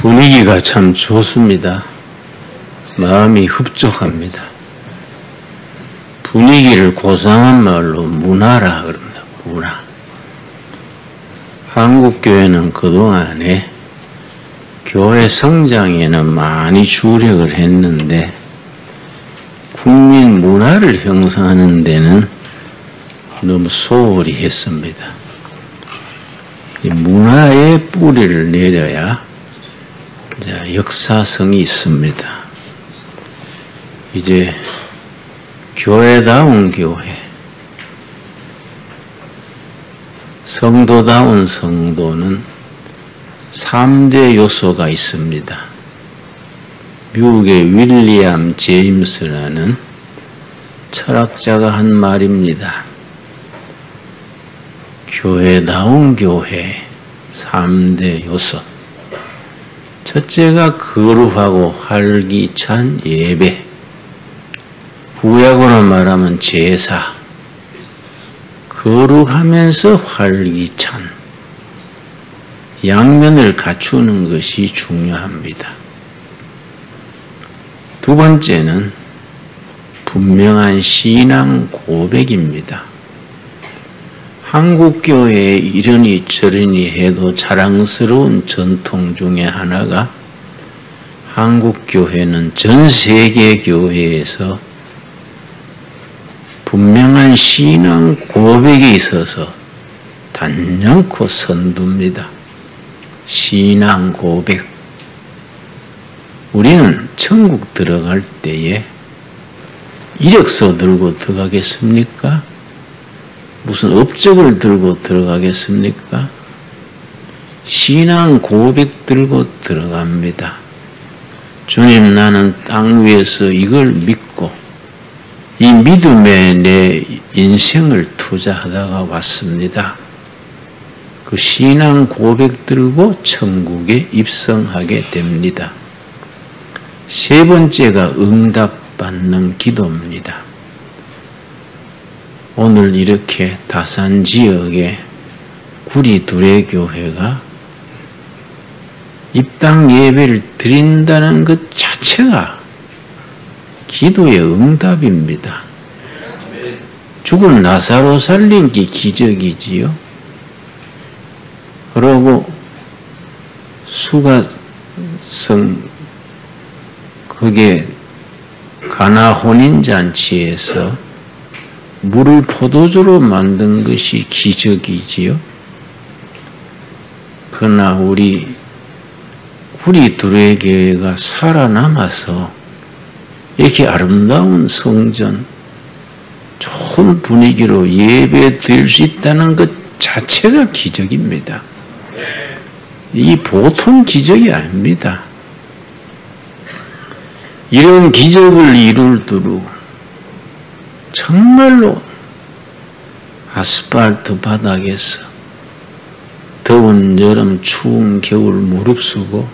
분위기가 참 좋습니다. 마음이 흡족합니다. 분위기를 고상한 말로 문화라 그럽니다. 문화. 한국교회는 그동안에 교회 성장에는 많이 주력을 했는데 국민 문화를 형성하는 데는 너무 소홀히 했습니다. 이 문화의 뿌리를 내려야 역사성이 있습니다. 이제 교회다운 교회, 성도다운 성도는 3대 요소가 있습니다. 미국의 윌리엄 제임스라는 철학자가 한 말입니다. 교회다운 교회 3대 요소. 첫째가 거룩하고 활기찬 예배. 구약으로 말하면 제사. 거룩하면서 활기찬. 양면을 갖추는 것이 중요합니다. 두 번째는 분명한 신앙 고백입니다. 한국교회에 이러니 저러니 해도 자랑스러운 전통 중에 하나가 한국교회는 전 세계 교회에서 분명한 신앙 고백에 있어서 단연코 선두입니다. 신앙 고백. 우리는 천국 들어갈 때에 이력서 들고 들어가겠습니까? 무슨 업적을 들고 들어가겠습니까? 신앙 고백 들고 들어갑니다. 주님, 나는 땅 위에서 이걸 믿고 이 믿음에 내 인생을 투자하다가 왔습니다. 그 신앙 고백 들고 천국에 입성하게 됩니다. 세 번째가 응답받는 기도입니다. 오늘 이렇게 다산 지역에 구리두레 교회가 입당 예배를 드린다는 것 자체가 기도의 응답입니다. 죽은 나사로 살린 게 기적이지요. 그러고 수가성 그게 가나 혼인잔치에서 물을 포도주로 만든 것이 기적이지요. 그러나 우리 구리두레 교회가 살아남아서 이렇게 아름다운 성전, 좋은 분위기로 예배 드릴 수 있다는 것 자체가 기적입니다. 이 보통 기적이 아닙니다. 이런 기적을 이룰 두루 정말로 아스팔트 바닥에서 더운 여름 추운 겨울 무릅쓰고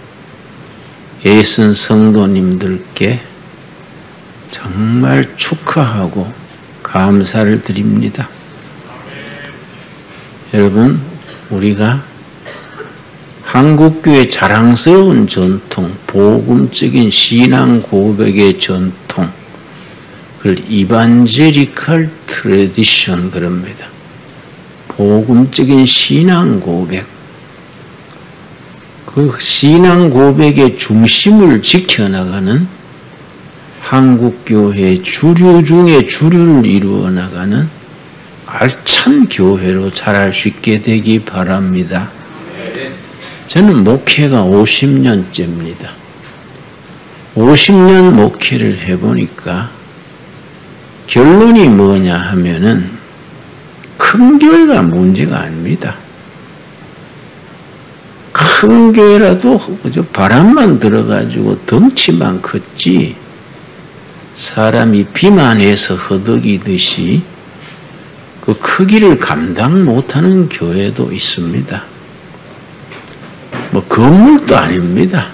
애쓴 성도님들께 정말 축하하고 감사를 드립니다. 여러분, 우리가 한국교회 자랑스러운 전통, 복음적인 신앙 고백의 전통, 그걸 이반제리칼 트래디션 그럽니다. 복음적인 신앙 고백. 그 신앙 고백의 중심을 지켜나가는 한국교회 주류 중에 주류를 이루어 나가는 알찬 교회로 자랄 수 있게 되기 바랍니다. 저는 목회가 50년째입니다. 50년 목회를 해보니까 결론이 뭐냐 하면은 큰 교회가 문제가 아닙니다. 큰 교회라도 바람만 들어가지고 덩치만 컸지 사람이 비만해서 허덕이듯이 그 크기를 감당 못하는 교회도 있습니다. 뭐 건물도 아닙니다.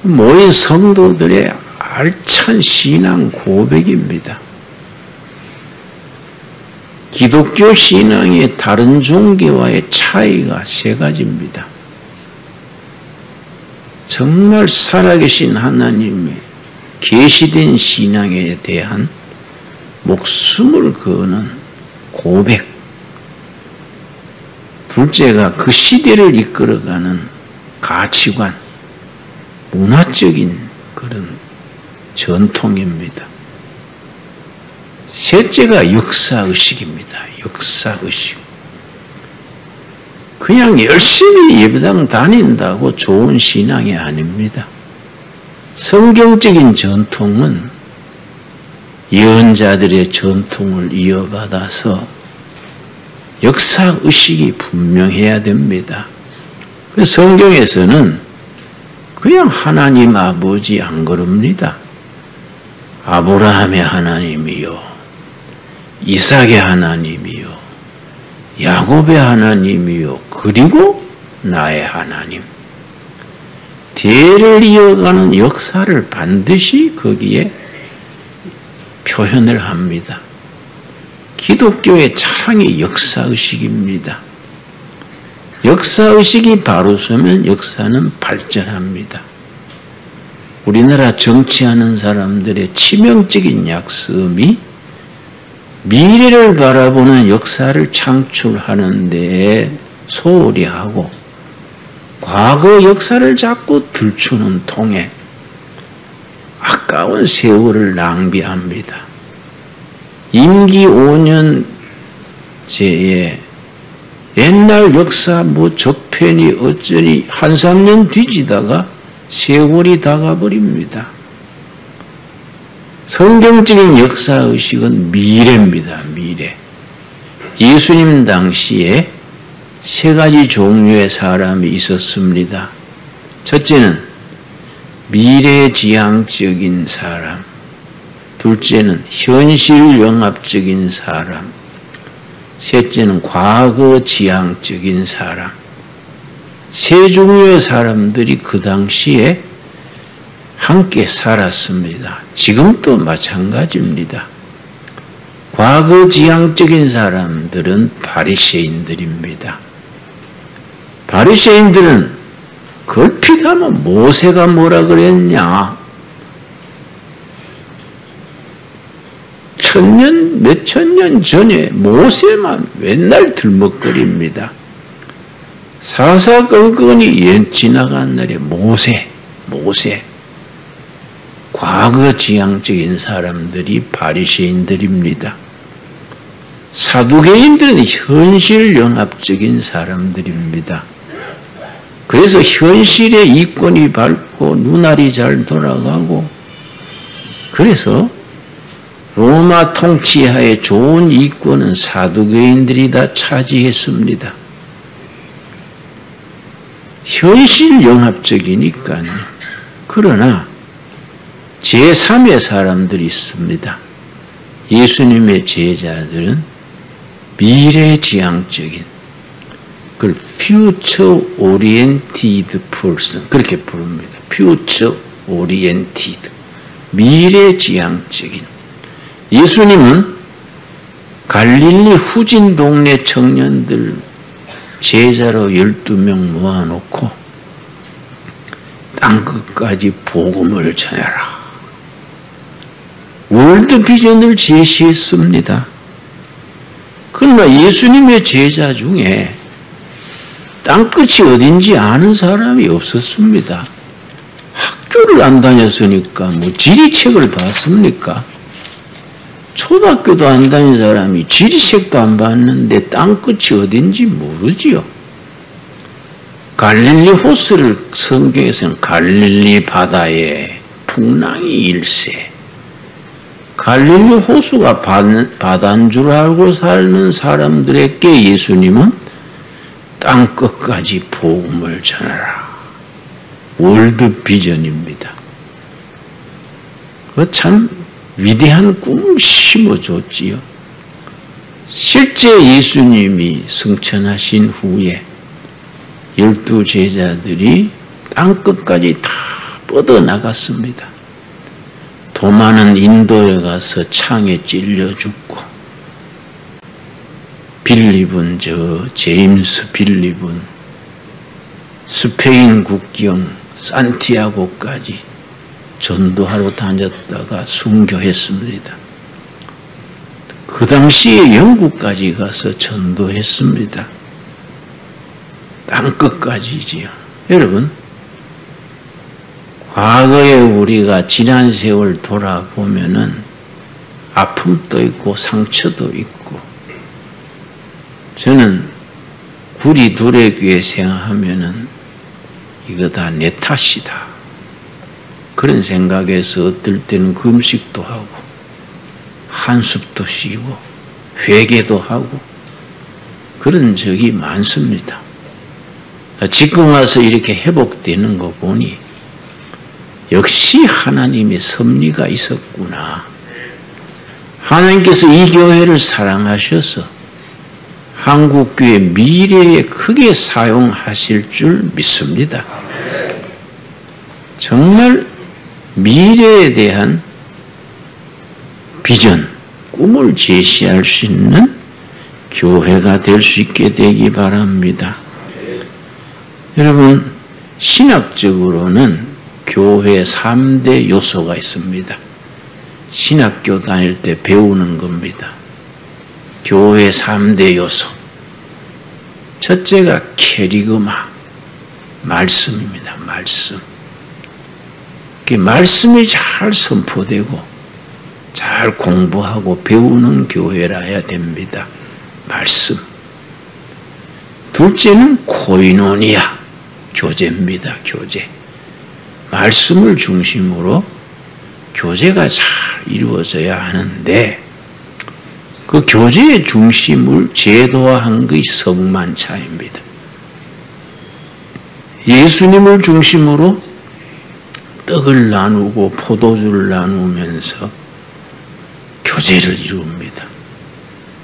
모인 성도들의 알찬 신앙 고백입니다. 기독교 신앙의 다른 종교와의 차이가 세 가지입니다. 정말 살아계신 하나님의 계시된 신앙에 대한 목숨을 거는 고백. 둘째가 그 시대를 이끌어가는 가치관, 문화적인 그런 전통입니다. 셋째가 역사의식입니다. 역사의식. 그냥 열심히 예배당 다닌다고 좋은 신앙이 아닙니다. 성경적인 전통은 예언자들의 전통을 이어받아서 역사의식이 분명해야 됩니다. 그래서 성경에서는 그냥 하나님 아버지 안 그럽니다. 아브라함의 하나님이요, 이삭의 하나님이요, 야곱의 하나님이요, 그리고 나의 하나님. 대를 이어가는 역사를 반드시 거기에 표현을 합니다. 기독교의 자랑이 역사의식입니다. 역사의식이 바로 서면 역사는 발전합니다. 우리나라 정치하는 사람들의 치명적인 약점이 미래를 바라보는 역사를 창출하는 데에 소홀히 하고 과거 역사를 자꾸 들추는 통에 아까운 세월을 낭비합니다. 임기 5년째에 옛날 역사 적편이 어쩌니 한 3년 뒤지다가 세월이 다가버립니다. 성경적인 역사의식은 미래입니다. 미래. 예수님 당시에 3가지 종류의 사람이 있었습니다. 첫째는 미래지향적인 사람, 둘째는 현실영합적인 사람, 셋째는 과거지향적인 사람. 3종류의 사람들이 그 당시에 함께 살았습니다. 지금도 마찬가지입니다. 과거지향적인 사람들은 바리새인들입니다. 바리새인들은 걸핏하면 모세가 뭐라 그랬냐? 몇천 년 전에 모세만 맨날 들먹거립니다. 사사건건이 지나간 날에 모세. 과거지향적인 사람들이 바리새인들입니다. 사두개인들은 현실영합적인 사람들입니다. 그래서 현실에 이권이 밝고 눈알이 잘 돌아가고, 그래서 로마 통치하에 좋은 이권은 사두개인들이 다 차지했습니다. 현실영합적이니까요. 그러나 제3의 사람들이 있습니다. 예수님의 제자들은 미래지향적인, 그걸 future oriented person, 그렇게 부릅니다. future oriented, 미래지향적인. 예수님은 갈릴리 후진 동네 청년들 제자로 12명 모아놓고 땅끝까지 복음을 전해라. 월드비전을 제시했습니다. 그러나 예수님의 제자 중에 땅끝이 어딘지 아는 사람이 없었습니다. 학교를 안 다녔으니까 지리책을 봤습니까? 초등학교도 안 다닌 사람이 지리책도 안 봤는데 땅끝이 어딘지 모르지요. 갈릴리 호수를 성경에서는 갈릴리 바다에 풍랑이 일세. 갈릴리 호수가 바다인 줄 알고 사는 사람들에게 예수님은 땅끝까지 복음을 전하라. 월드비전입니다. 참 위대한 꿈을 심어줬지요. 실제 예수님이 승천하신 후에 12 제자들이 땅끝까지 다 뻗어나갔습니다. 도마는 인도에 가서 창에 찔려 죽고, 제임스 빌립은 스페인 국경 산티아고까지 전도하러 다녔다가 순교했습니다. 그 당시에 영국까지 가서 전도했습니다. 땅끝까지지요. 여러분, 과거에 우리가 지난 세월 돌아보면은 아픔도 있고 상처도 있고, 저는 구리 두레교회 생각하면은 이거 다 내 탓이다, 그런 생각에서 어떨 때는 금식도 하고 한숨도 쉬고 회개도 하고 그런 적이 많습니다. 지금 와서 이렇게 회복되는 거 보니 역시 하나님의 섭리가 있었구나. 하나님께서 이 교회를 사랑하셔서 한국교회 미래에 크게 사용하실 줄 믿습니다. 정말 미래에 대한 비전, 꿈을 제시할 수 있는 교회가 될 수 있게 되기 바랍니다. 여러분, 신학적으로는 교회 3대 요소가 있습니다. 신학교 다닐 때 배우는 겁니다. 교회 3대 요소. 첫째가 캐리그마, 말씀입니다. 말씀. 그 말씀이 잘 선포되고 잘 공부하고 배우는 교회라야 됩니다. 말씀. 둘째는 코이노니아, 교제입니다. 교제. 말씀을 중심으로 교제가 잘 이루어져야 하는데, 그 교제의 중심을 제도화한 것이 성만찬입니다. 예수님을 중심으로 떡을 나누고 포도주를 나누면서 교제를 이룹니다.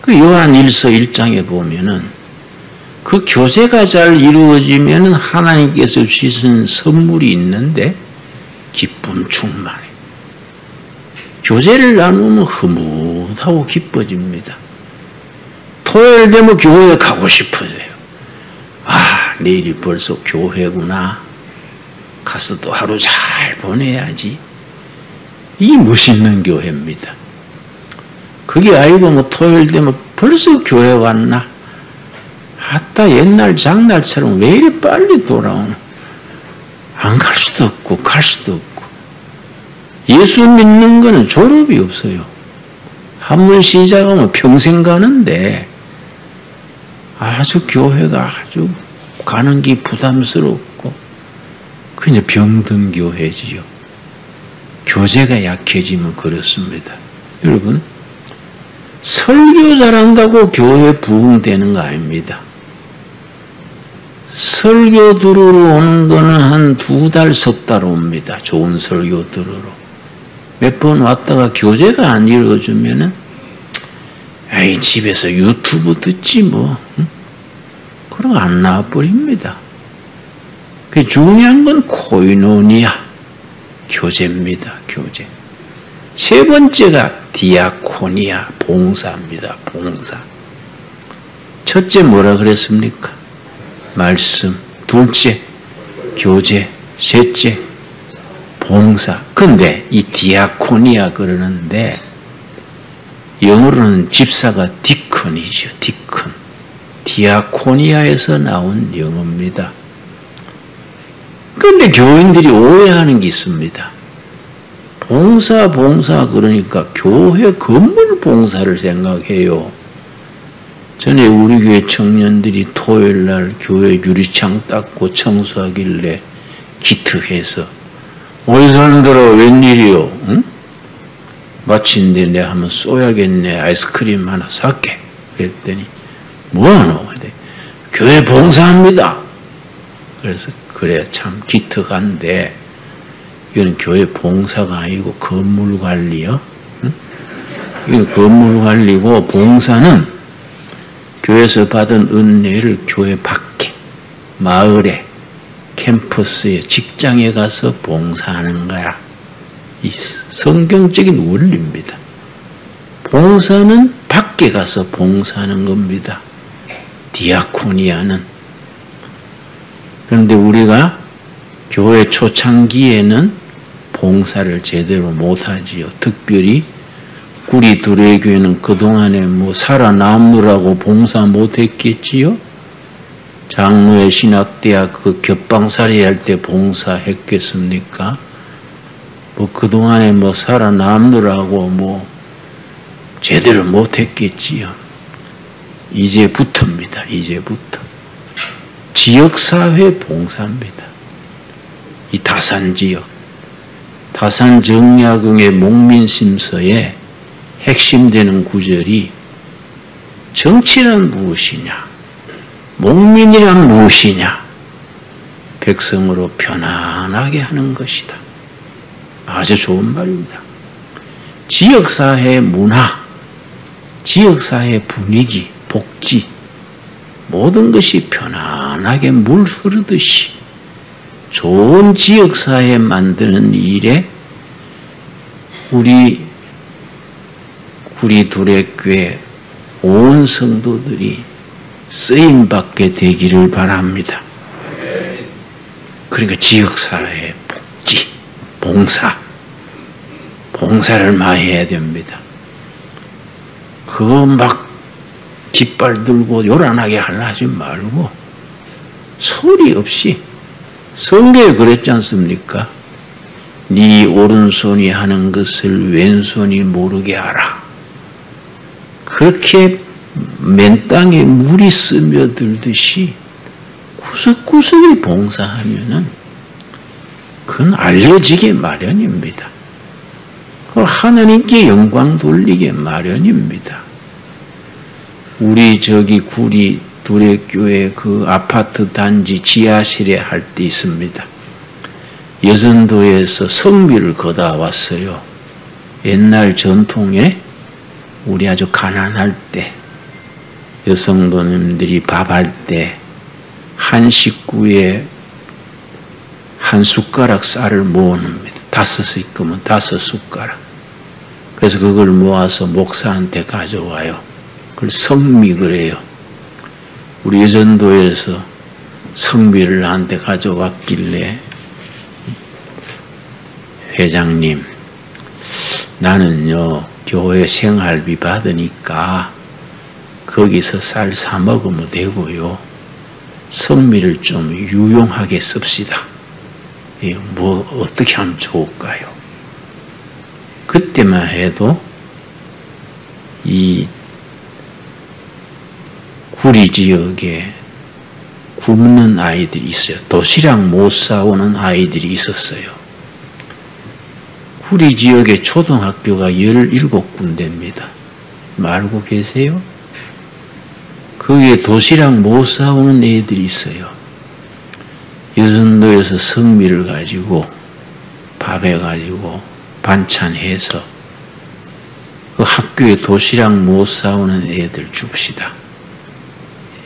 그 요한 1서 1장에 보면은 그 교제가 잘 이루어지면 하나님께서 주신 선물이 있는데 기쁨 충만해. 교제를 나누면 흐뭇하고 기뻐집니다. 토요일 되면 교회에 가고 싶어져요. 아, 내일이 벌써 교회구나. 가서 또 하루 잘 보내야지. 이 멋있는 교회입니다. 그게 아니고 뭐 토요일 되면 벌써 교회 왔나? 아따, 옛날 장날처럼 왜 이리 빨리 돌아오나? 안 갈 수도 없고 갈 수도 없고. 예수 믿는 거는 졸업이 없어요. 한 번 시작하면 평생 가는데 아주 교회가 아주 가는 게 부담스럽고 그냥 병든 교회지요. 교제가 약해지면 그렇습니다. 여러분, 설교 잘한다고 교회 부흥되는 거 아닙니다. 설교 들으러 오는 거는 한 2달, 3달 옵니다. 좋은 설교 들으러. 몇 번 왔다가 교제가 안 이루어지면은, 에이, 집에서 유튜브 듣지 뭐. 응? 그러고 안 나와버립니다. 그 중요한 건 코이노니아, 교제입니다. 교제. 세 번째가 디아코니아, 봉사입니다. 봉사. 첫째 뭐라 그랬습니까? 말씀. 둘째 교제. 셋째 봉사. 근데 이 디아코니아 그러는데 영어로는 집사가 디컨이죠. 디컨. 디아코니아에서 나온 영어입니다. 그런데 교인들이 오해하는 게 있습니다. 봉사 그러니까 교회 건물 봉사를 생각해요. 전에 우리 교회 청년들이 토요일 날 교회 유리창 닦고 청소하길래 기특해서 어디 사람들아 웬일이요? 응? 마침내 내가 한번 쏘야겠네. 아이스크림 하나 살게. 그랬더니 뭐하노? 교회 봉사합니다. 그래서 그래 참 기특한데 이건 교회 봉사가 아니고 건물 관리요. 응? 이건 건물 관리고 봉사는 교회에서 받은 은혜를 교회 밖에, 마을에, 캠퍼스에, 직장에 가서 봉사하는 거야. 이 성경적인 원리입니다. 봉사는 밖에 가서 봉사하는 겁니다. 디아코니아는. 그런데 우리가 교회 초창기에는 봉사를 제대로 못하지요. 특별히 구리 두레교회는 그동안에 뭐 살아남느라고 봉사 못했겠지요. 장로의 신학대학 그 겹방살이 할 때 봉사했겠습니까? 뭐 그동안에 뭐 살아남느라고 뭐 제대로 못했겠지요. 이제부터입니다. 이제부터. 지역사회 봉사입니다. 이 다산지역. 다산정약응의 목민심서에 핵심되는 구절이 정치란 무엇이냐? 목민이란 무엇이냐? 백성으로 편안하게 하는 것이다. 아주 좋은 말입니다. 지역사회 문화, 지역사회 분위기, 복지 모든 것이 편안하게 물 흐르듯이 좋은 지역사회 만드는 일에 우리 구리두레교회 온 성도들이 쓰임받게 되기를 바랍니다. 그러니까 지역사회 복지, 봉사를 많이 해야 됩니다. 그거 막 깃발 들고 요란하게 하지 말고 소리 없이 성경에 그랬지 않습니까? 네 오른손이 하는 것을 왼손이 모르게 하라. 그렇게 맨 땅에 물이 스며들듯이 구석구석에 봉사하면은 그건 알려지게 마련입니다. 그걸 하나님께 영광 돌리게 마련입니다. 우리 저기 구리 두레교회 그 아파트 단지 지하실에 할 때 있습니다. 여전도에서 성미를 걷어 왔어요. 옛날 전통에 우리 아주 가난할 때 여성도님들이 밥할 때 한 식구에 한 숟가락 쌀을 모읍니다. 5식구면 5숟가락. 그래서 그걸 모아서 목사한테 가져와요. 그걸 성미 그래요. 우리 여전도에서 성미를 나한테 가져왔길래 회장님, 나는요 교회 생활비 받으니까 거기서 쌀 사 먹으면 되고요. 성미를 좀 유용하게 씁시다. 뭐 어떻게 하면 좋을까요? 그때만 해도 이 구리 지역에 굶는 아이들이 있어요. 도시락 못 사오는 아이들이 있었어요. 구리 지역에 초등학교가 17군데입니다. 알고 계세요? 거기에 도시락 못 사오는 애들이 있어요. 여전도에서 성미를 가지고 밥해가지고 반찬해서 그 학교에 도시락 못 사오는 애들 줍시다.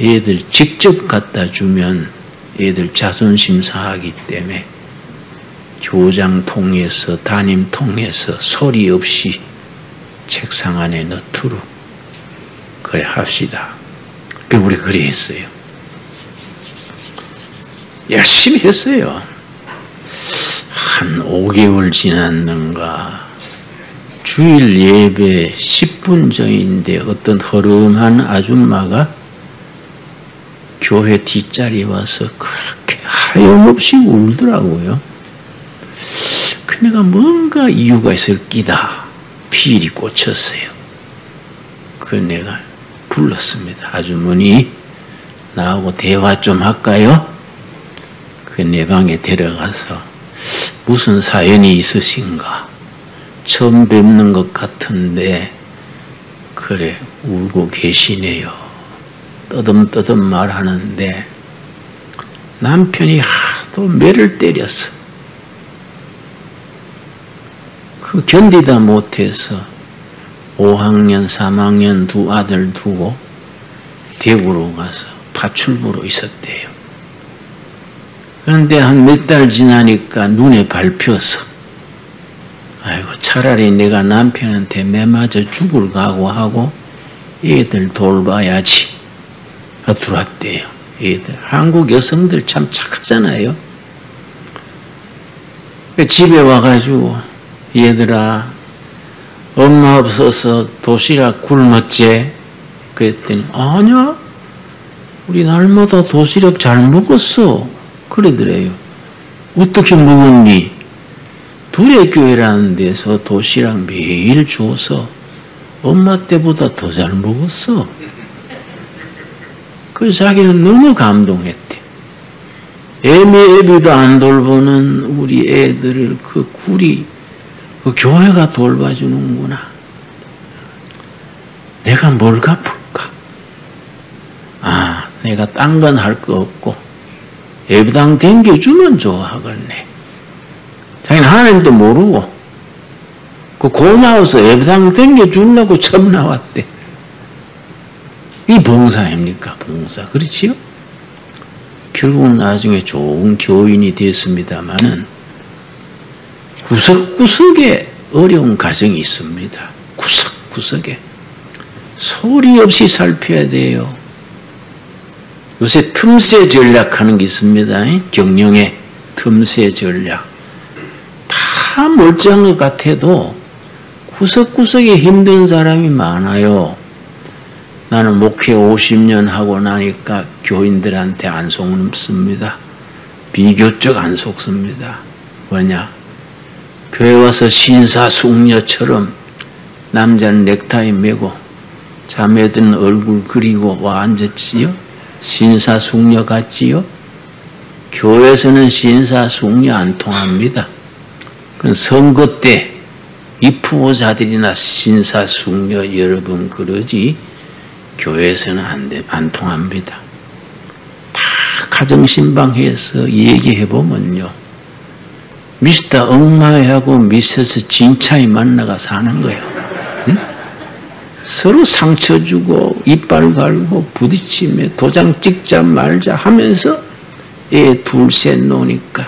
애들 직접 갖다 주면 애들 자존심 상하기 때문에 교장 통해서 담임 통해서 소리 없이 책상 안에 넣도록 그래 합시다. 우리 그래 했어요. 열심히 했어요. 한 5개월 지났는가 주일 예배 10분 전인데 어떤 허름한 아줌마가 교회 뒷자리에 와서 그렇게 하염없이 울더라고요. 그네가 뭔가 이유가 있을 끼다. 필이 꽂혔어요. 그 내가 불렀습니다. 아주머니 나하고 대화 좀 할까요? 그 내 방에 데려가서 무슨 사연이 있으신가? 처음 뵙는 것 같은데 그래 울고 계시네요. 떠듬떠듬 말하는데 남편이 하도 매를 때렸어. 그 견디다 못해서 5학년, 3학년 두 아들 두고 대구로 가서 파출부로 있었대요. 그런데 한 몇 달 지나니까 눈에 밟혀서 아이고 차라리 내가 남편한테 매맞아 죽을 각오하고 애들 돌봐야지 들어왔대요. 애들 한국 여성들 참 착하잖아요. 집에 와가지고 얘들아 엄마 없어서 도시락 굶었지? 그랬더니 아니야 우리 날마다 도시락 잘 먹었어 그러더래요. 어떻게 먹었니? 두레교회라는 데서 도시락 매일 줘서 엄마 때보다 더 잘 먹었어. 그래서 자기는 너무 감동했대. 애미애비도 안 돌보는 우리 애들을 그 교회가 돌봐주는구나. 내가 뭘 갚을까? 아, 내가 딴 건 할 거 없고 예배당 댕겨주면 좋아하겠네. 자기는 하나님도 모르고 고마워서 예배당 댕겨주려고 처음 나왔대. 이 봉사입니까? 봉사. 그렇지요? 결국은 나중에 좋은 교인이 됐습니다마는 구석구석에 어려운 가정이 있습니다. 구석구석에. 소리 없이 살펴야 돼요. 요새 틈새 전략하는 게 있습니다. 경영에 틈새 전략. 다 멀쩡한 것 같아도 구석구석에 힘든 사람이 많아요. 나는 목회 50년 하고 나니까 교인들한테 안 속습니다. 비교적 안 속습니다. 뭐냐? 교회 와서 신사숙녀처럼 남자는 넥타이 메고 자매들은 얼굴 그리고 와 앉았지요? 신사숙녀 같지요? 교회에서는 신사숙녀 안 통합니다. 그건 선거 때 입후보자들이나 신사숙녀 여러분 그러지 교회에서는 안 통합니다. 다 가정신방해서 얘기해보면요. 미스터 엉마이하고 미세스 진차이 만나가 사는 거예요. 응? 서로 상처 주고 이빨 갈고 부딪히며 도장 찍자 말자 하면서 애 둘셋 노니까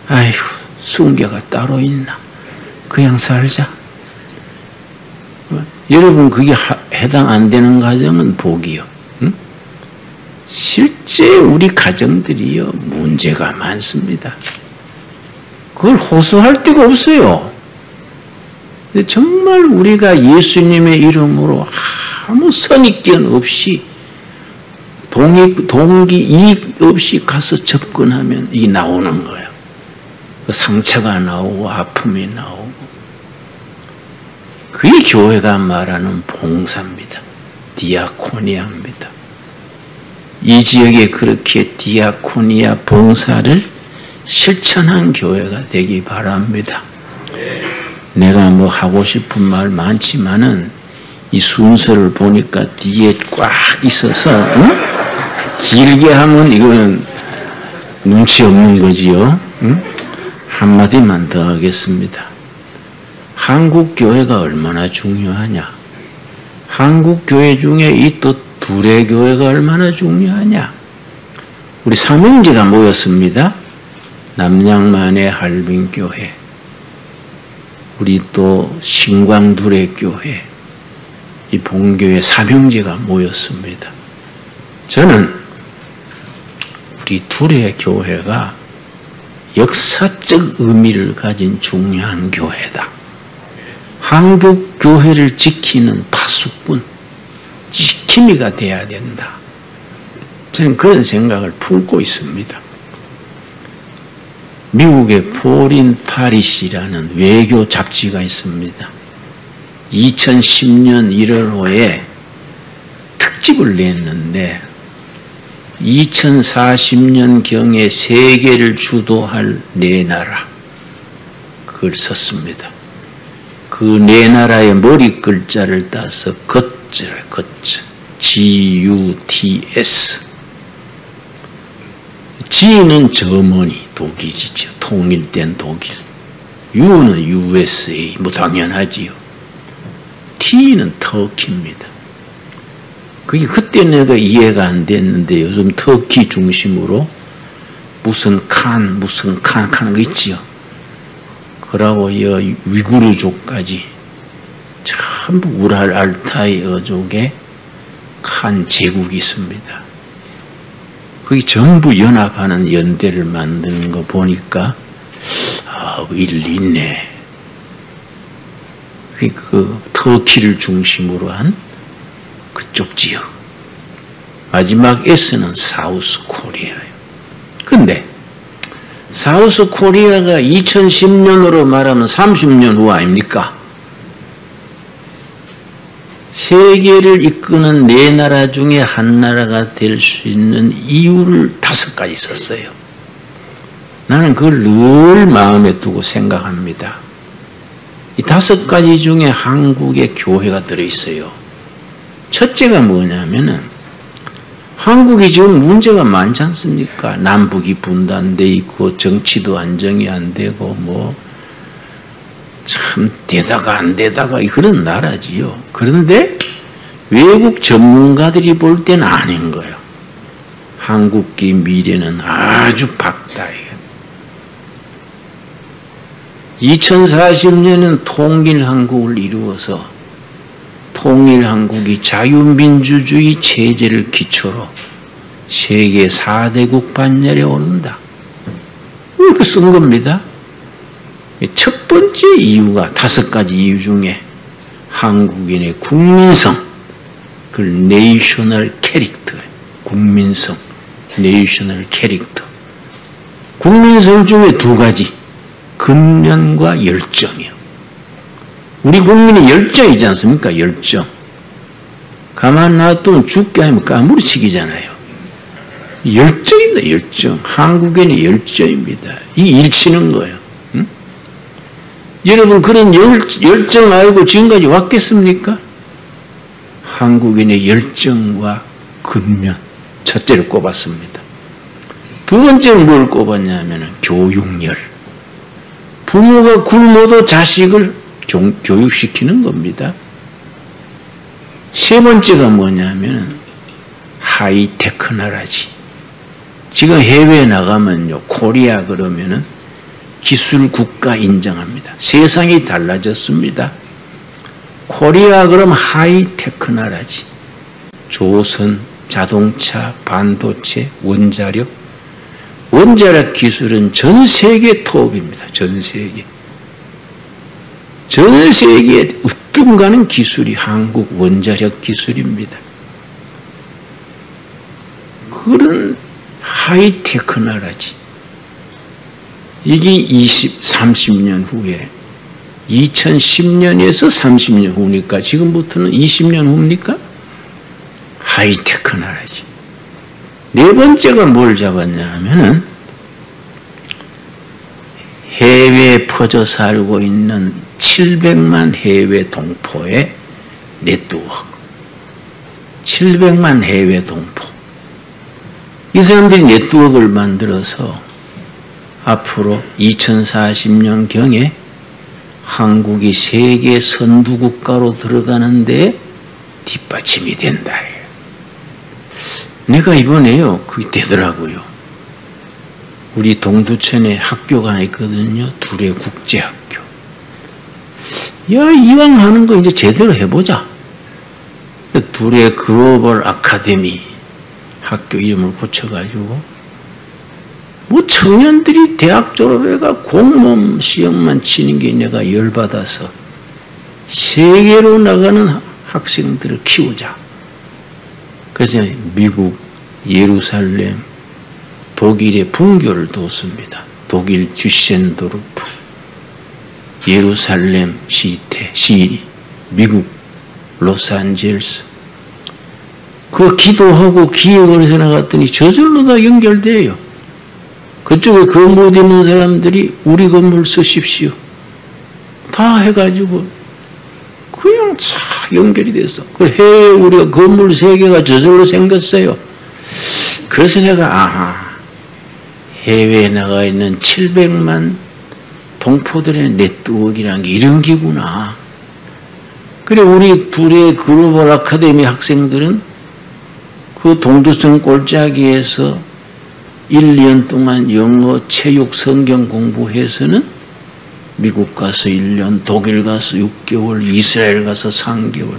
아이고 순교가 따로 있나. 그냥 살자. 여러분 그게 해당 안 되는 가정은 복이요. 응? 실제 우리 가정들이요 문제가 많습니다. 그걸 호소할 데가 없어요. 근데 정말 우리가 예수님의 이름으로 아무 선입견 없이 동기 이익 없이 가서 접근하면 이 나오는 거예요. 상처가 나오고 아픔이 나오고. 그게 교회가 말하는 봉사입니다. 디아코니아입니다. 이 지역에 그렇게 디아코니아 봉사를 실천한 교회가 되기 바랍니다. 내가 뭐 하고 싶은 말 많지만은 이 순서를 보니까 뒤에 꽉 있어서 응? 길게 하면 이거는 눈치 없는 거지요. 응? 한마디만 더 하겠습니다. 한국 교회가 얼마나 중요하냐? 한국 교회 중에 이 또 둘의 교회가 얼마나 중요하냐? 우리 삼형제가 모였습니다. 남양만의 할빈교회, 우리 또 신광둘의 교회, 이 본교회 삼형제가 모였습니다. 저는 우리 둘의 교회가 역사적 의미를 가진 중요한 교회다. 한국 교회를 지키는 파수꾼, 지킴이가 돼야 된다. 저는 그런 생각을 품고 있습니다. 미국의 포린 파리시라는 외교 잡지가 있습니다. 2010년 1월호에 특집을 냈는데 2040년경에 세계를 주도할 네 나라, 그걸 썼습니다. 그 네 나라의 머리 글자를 따서 겉즈래, 겉즈. GUTS. G는 저머니, 독일이죠. 통일된 독일. U는 USA, 뭐 당연하지요. T는 터키입니다. 그게 그때 내가 이해가 안 됐는데 요즘 터키 중심으로 무슨 칸 하는 거 있지요. 그러고 위구르족까지 전부 우랄 알타이 어족에 칸 제국이 있습니다. 그게 전부 연합하는 연대를 만드는 거 보니까 일리 있네. 그 터키를 중심으로 한 그쪽 지역. 마지막 S는 사우스 코리아예요. 근데 사우스 코리아가 2010년으로 말하면 30년 후 아닙니까? 세계를 이끄는 네 나라 중에 한 나라가 될 수 있는 이유를 5가지 썼어요. 나는 그걸 늘 마음에 두고 생각합니다. 이 5가지 중에 한국의 교회가 들어있어요. 첫째가 뭐냐면은 한국이 지금 문제가 많지 않습니까? 남북이 분단돼 있고 정치도 안정이 안 되고 뭐 참 되다가 안 되다가 그런 나라지요. 그런데 외국 전문가들이 볼 때는 아닌 거예요. 한국의 미래는 아주 밝다예요. 2040년은 통일한국을 이루어서 통일한국이 자유민주주의 체제를 기초로 세계 4대국 반열에 오른다. 이렇게 쓴 겁니다. 첫 번째 이유가 5가지 이유 중에 한국인의 국민성, 그 내셔널 캐릭터, 국민성, 내셔널 캐릭터. 국민성 중에 2가지, 근면과 열정이요. 우리 국민이 열정이지 않습니까? 열정. 가만 놔두면 죽게 하면 까무러치기잖아요. 열정입니다. 열정. 한국인의 열정입니다. 이 일치는 거예요. 응? 여러분 그런 열정 알고 지금까지 왔겠습니까? 한국인의 열정과 근면. 첫째를 꼽았습니다. 2번째는 뭘 꼽았냐면 교육열. 부모가 굶어도 자식을 교육시키는 겁니다. 3번째가 뭐냐면 하이테크 나라지. 지금 해외에 나가면요, 코리아 그러면은 기술 국가 인정합니다. 세상이 달라졌습니다. 코리아 그러면 하이테크 나라지. 조선, 자동차, 반도체, 원자력. 원자력 기술은 전 세계 톱입니다. 전 세계. 전 세계에 으뜸 가는 기술이 한국 원자력 기술입니다. 그런 하이테크 나라지. 이게 30년 후에 2010년에서 30년 후니까 지금부터는 20년 후입니까? 하이테크 나라지. 4번째가 뭘 잡았냐 하면은 해외에 퍼져 살고 있는 700만 해외 동포의 네트워크. 700만 해외 동포. 이 사람들이 네트워크를 만들어서 앞으로 2040년경에 한국이 세계 선두국가로 들어가는데 뒷받침이 된다. 내가 이번에요, 그게 되더라고요. 우리 동두천에 학교가 하나 있거든요. 둘의 국제학교. 야, 이왕 하는 거 이제 제대로 해보자. 둘의 글로벌 아카데미 학교 이름을 고쳐가지고 뭐 청년들이 대학 졸업해가 공무원 시험만 치는 게 내가 열받아서 세계로 나가는 학생들을 키우자. 그래서 미국, 예루살렘, 독일의 분교를 뒀습니다. 독일 듀센도르프, 예루살렘 시리, 미국 로스앤젤레스. 그 기도하고 기획을 해서 나갔더니 저절로 다 연결돼요. 그쪽에 건물 있는 사람들이 우리 건물 쓰십시오. 다 해가지고 그냥 싹 연결이 됐어. 그 해외 우리가 건물 3개가 저절로 생겼어요. 그래서 내가 해외에 나가 있는 700만 동포들의 네트워크라는 게 이런 기구나. 그래 우리 둘의 글로벌 아카데미 학생들은 그 동두천 골짜기에서 1년 동안 영어, 체육, 성경 공부해서는 미국 가서 1년, 독일 가서 6개월, 이스라엘 가서 3개월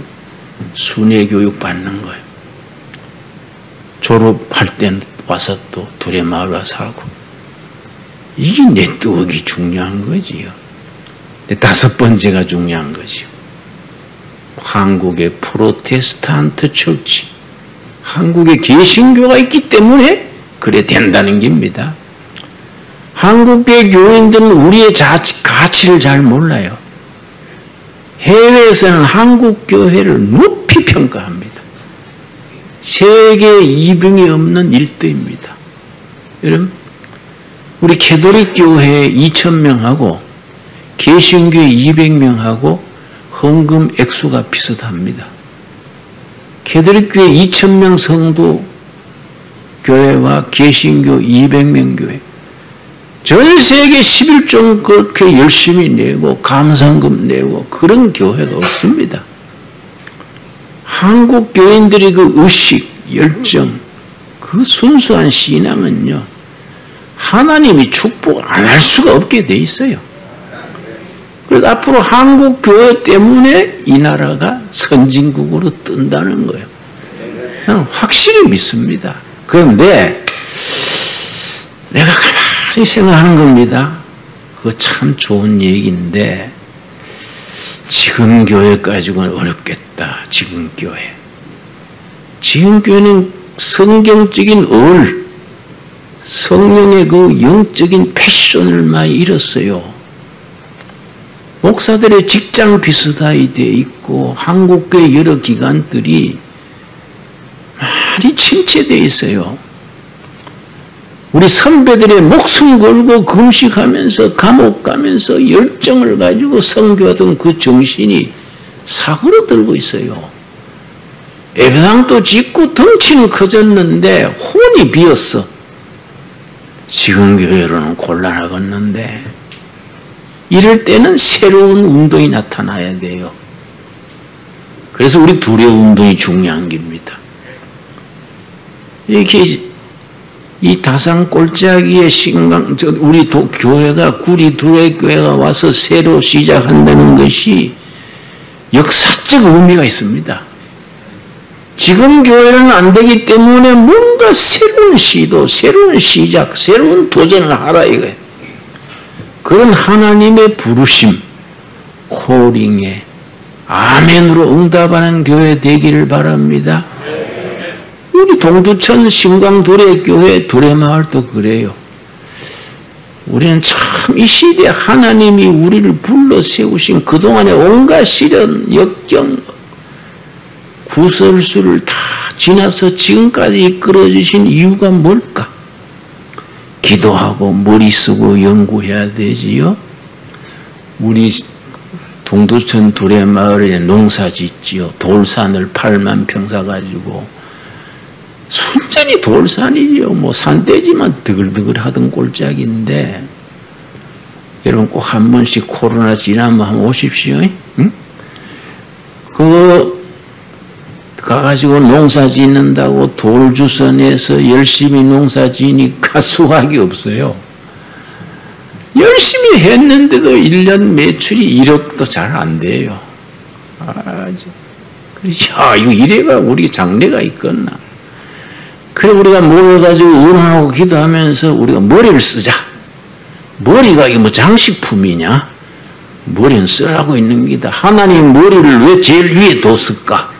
순회 교육 받는 거예요. 졸업할 땐 와서 또 둘의 마을 와서 하고. 이게 네트워크가 중요한 거지요. 다섯 번째가 중요한 거지요. 한국의 프로테스탄트 처치, 한국에 개신교가 있기 때문에 그래 된다는 겁니다. 한국계 교인들은 우리의 가치를 잘 몰라요. 해외에서는 한국 교회를 높이 평가합니다. 세계 2등이 없는 1등입니다. 여러분, 우리 캐톨릭 교회 2,000명하고 개신교회 200명하고 헌금 액수가 비슷합니다. 캐톨릭 교회 2,000명 성도 교회와 개신교 200명 교회, 전 세계 11종 그렇게 열심히 내고 감상금 내고 그런 교회가 없습니다. 한국 교인들의 그 의식, 열정, 그 순수한 신앙은요, 하나님이 축복 안 할 수가 없게 돼 있어요. 그래서 앞으로 한국 교회 때문에 이 나라가 선진국으로 뜬다는 거예요. 나는 확실히 믿습니다. 그런데 내가 가만히 생각하는 겁니다. 그거 참 좋은 얘기인데 지금 교회 가지고는 어렵겠다. 지금 교회. 지금 교회는 성경적인 성령의 그 영적인 패션을 많이 잃었어요. 목사들의 직장 비슷하게 돼 있고 한국교회 여러 기관들이 많이 침체되어 있어요. 우리 선배들의 목숨 걸고 금식하면서 감옥 가면서 열정을 가지고 선교하던 그 정신이 사그러들고 있어요. 예배당도 짓고 덩치는 커졌는데 혼이 비었어. 지금 교회로는 곤란하겠는데 이럴 때는 새로운 운동이 나타나야 돼요. 그래서 우리 두레 운동이 중요한 겁니다. 이렇게 이 다산 골짜기에 우리 교회가 구리 두레 교회가 와서 새로 시작한다는 것이 역사적 의미가 있습니다. 지금 교회는 안 되기 때문에 뭔가 새로운 시도, 새로운 시작, 새로운 도전을 하라 이거예요. 그런 하나님의 부르심, 콜링에 아멘으로 응답하는 교회 되기를 바랍니다. 우리 동두천 신광도래교회 도래마을도 그래요. 우리는 참 이 시대에 하나님이 우리를 불러 세우신 그동안의 온갖 시련, 역경, 구설수를 다 지나서 지금까지 이끌어주신 이유가 뭘까? 기도하고 머리 쓰고 연구해야 되지요. 우리 동두천 두레마을에 농사 짓지요. 돌산을 8만 평 사가지고 순전히 돌산이죠. 뭐 산돼지만 드글드글 하던 꼴짝인데 여러분 꼭 한 번씩 코로나 지나면 한번 오십시오. 응? 그거 가가지고 농사 짓는다고 돌 주선해서 열심히 농사 지니까 수확이 없어요. 열심히 했는데도 1년 매출이 1억도 잘 안 돼요. 야, 이거 이래가 우리 장래가 있겠나. 그래 우리가 모여가지고 응원하고 기도하면서 우리가 머리를 쓰자. 머리가 이게 뭐 장식품이냐? 머리는 쓰라고 있는 기다. 하나님 머리를 왜 제일 위에 뒀을까?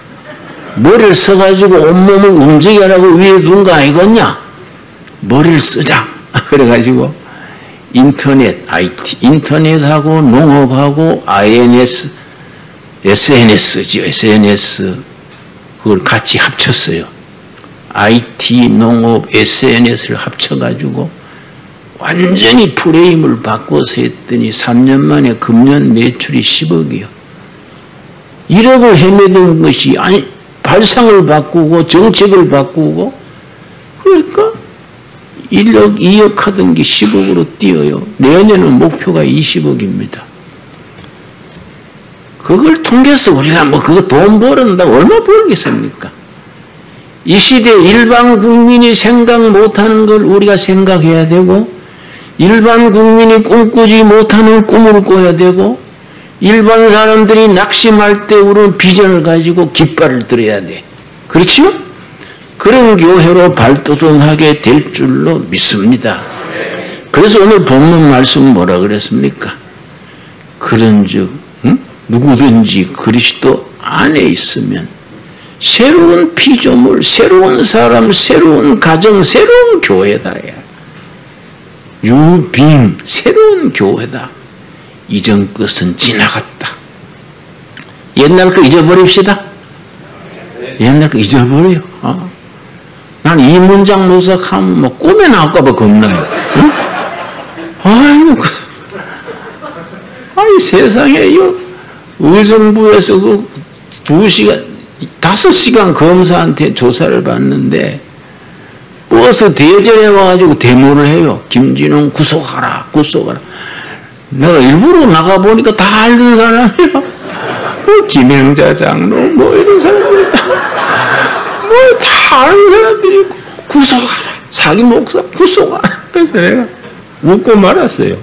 머리를 써가지고 온몸을 움직이게 하라고 위에 둔 거 아니겠냐? 머리를 쓰자. 그래가지고 인터넷, IT, 인터넷하고 농업하고 INS, SNS죠. SNS 그걸 같이 합쳤어요. IT, 농업, SNS를 합쳐가지고 완전히 프레임을 바꿔서 했더니 3년 만에 금년 매출이 10억이요. 1억을 헤매던 것이 아니 발상을 바꾸고 정책을 바꾸고 그러니까 1억, 2억 하던 게 10억으로 뛰어요. 내년은 목표가 20억입니다. 그걸 통해서 우리가 뭐 그거 돈 벌은다고 얼마 벌겠습니까? 이 시대에 일반 국민이 생각 못하는 걸 우리가 생각해야 되고 일반 국민이 꿈꾸지 못하는 꿈을 꿔야 되고 일반 사람들이 낙심할 때 우리는 비전을 가지고 깃발을 들어야 돼. 그렇죠? 그런 교회로 발돋움하게 될 줄로 믿습니다. 그래서 오늘 본문 말씀은 뭐라 그랬습니까? 그런즉 누구든지 그리스도 안에 있으면 새로운 피조물, 새로운 사람, 새로운 가정, 새로운 교회다. 유빙, 새로운 교회다. 이전 것은 지나갔다. 옛날 거 잊어버립시다. 옛날 거 잊어버려요. 난 이 문장 노석하면 뭐 꿈에 나올까봐 겁나요. 응? 아이고, 아니 세상에 의정부에서 그 2시간, 5시간 검사한테 조사를 받는데 버스 대절해 와가지고 데모를 해요. 김진웅 구속하라, 구속하라. 내가 일부러 나가보니까 다 알던 사람이야. 뭐 김행자 장로 뭐 이런 사람들이 뭐 다 아는 사람들이 구속하라. 사기 목사 구속하라. 그래서 내가 웃고 말았어요.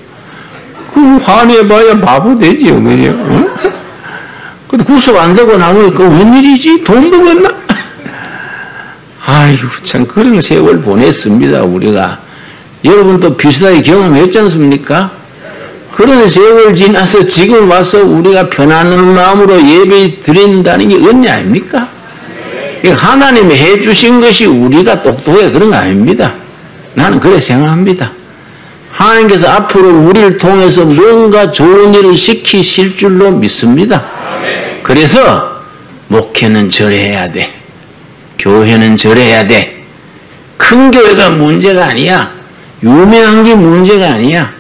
그 화내봐야 바보 되지요. 그죠? 응? 근데 구속 안 되고 나오니까 웬일이지? 돈 먹었나? 아이고, 참, 그런 세월 보냈습니다, 우리가. 여러분도 비슷하게 경험했지 않습니까? 그런 세월 지나서 지금 와서 우리가 편안한 마음으로 예배 드린다는 게 은혜 아닙니까? 하나님이 해주신 것이 우리가 똑똑해 그런 거 아닙니다. 나는 그래 생각합니다. 하나님께서 앞으로 우리를 통해서 뭔가 좋은 일을 시키실 줄로 믿습니다. 그래서 목회는 절해야 돼. 교회는 절해야 돼. 큰 교회가 문제가 아니야. 유명한 게 문제가 아니야.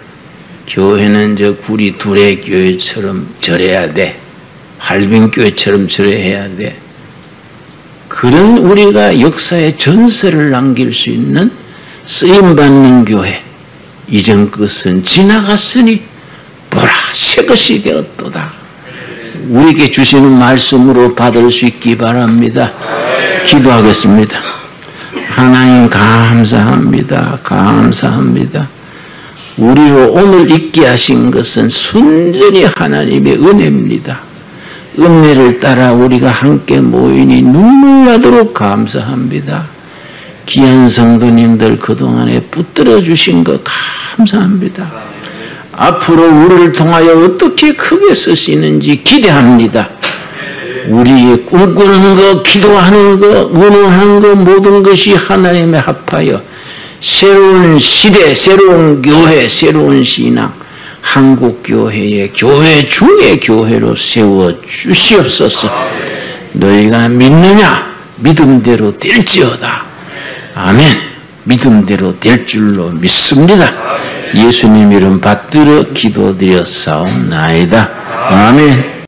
교회는 저 구리 두레 교회처럼 절해야 돼. 할빈교회처럼 절해야 돼. 그런 우리가 역사에 전설을 남길 수 있는 쓰임받는 교회. 이전 것은 지나갔으니 보라 새 것이 되었도다. 우리에게 주시는 말씀으로 받을 수 있기 바랍니다. 기도하겠습니다. 하나님 감사합니다. 감사합니다. 우리로 오늘 있게 하신 것은 순전히 하나님의 은혜입니다. 은혜를 따라 우리가 함께 모이니 눈물 나도록 감사합니다. 귀한 성도님들 그동안에 붙들어 주신 것 감사합니다. 앞으로 우리를 통하여 어떻게 크게 쓰시는지 기대합니다. 우리의 꿈꾸는 것, 기도하는 것, 의논하는 것 모든 것이 하나님의 합하여 새로운 시대, 새로운 교회, 새로운 신앙, 한국교회의 교회 중의 교회로 세워주시옵소서. 너희가 믿느냐? 믿음대로 될지어다. 아멘. 믿음대로 될 줄로 믿습니다. 예수님 이름 받들어 기도드렸사옵나이다. 아멘.